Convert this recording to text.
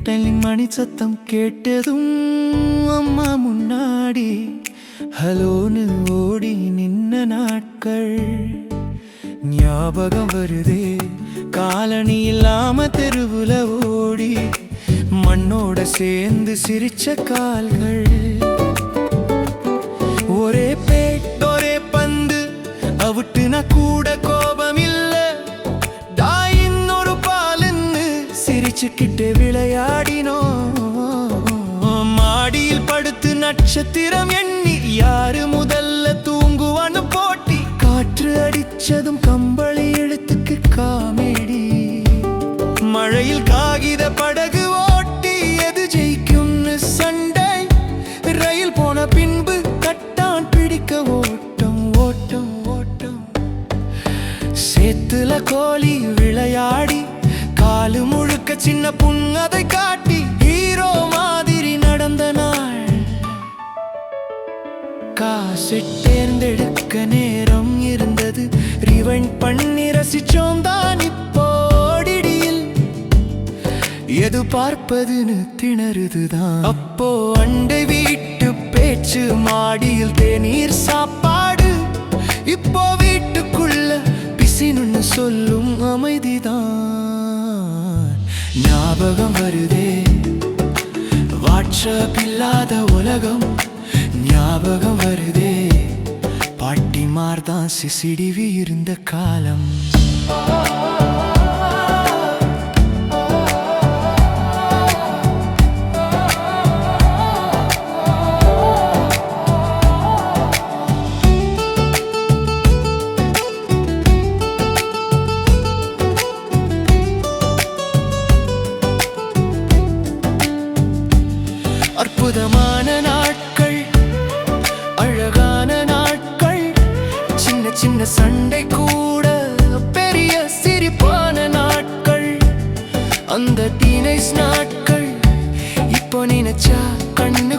Telling மணி சத்தம் கேட்டதும் அம்மா முன்னாடி ஹலோன்னு ஓடி நின்ன நாட்கள் ஞாபகம் வருதே. காலணி இல்லாம தெருவுல ஓடி மண்ணோட சேர்ந்து சிரிச்ச கால்கள். ஒரே பேட் ஒரே பந்து அவுட்டுனா கூட கோபம் இல்ல. டாயின் ஒரு பாலுன்னு சிரிச்சுக்கிட்டு விளையாடினோம். மாடியில் படுத்து நட்சத்திரம் எண்ணி யாரு முதல்ல தூங்குவான்னு போட்டி. காற்று அடிச்சதும் கம்பளி எழுத்துக்கு காமெடி. மழையில் காகித படகு ஓட்டி எது ஜெயிக்கும்னு சண்டை. ரயில் போன பின்பு கட்டான் பிடிக்க ஓட்டம் ஓட்டம் ஓட்டம். சேத்துல கோழி விளையாடி காலு முழுக்க சின்ன புண்ணதை காட்டி ஹீரோ மாதிரி நடந்த நாள். காசு தேர்ந்தெடுக்க நேரம் இருந்தது. ரிவைண்ட் பண்ணி ரசிச்சோம் தான். இப்போ டிடியில் எது பார்ப்பதுன்னு திணறுதுதான். அப்போ அண்டை வீட்டு பேச்சு, மாடியில் தேநீர் சாப்பாடு. இப்போ வீட்டுக்குள்ள பிசினுன்னு சொல்லும் அமைதிதான். ஞாபகம் வருதே வாட்ஸ்அப் இல்லாத உலகம். ஞாபகம் வருதே பாட்டிமார்தான் சிசிடிவி இருந்த காலம். அற்புதமான நாட்கள், அழகான நாட்கள். சின்ன சின்ன சண்டை கூட பெரிய சிரிப்பான நாட்கள். அந்த டீனேஜ் நாட்கள் இப்போ நினைச்சா கண்ணு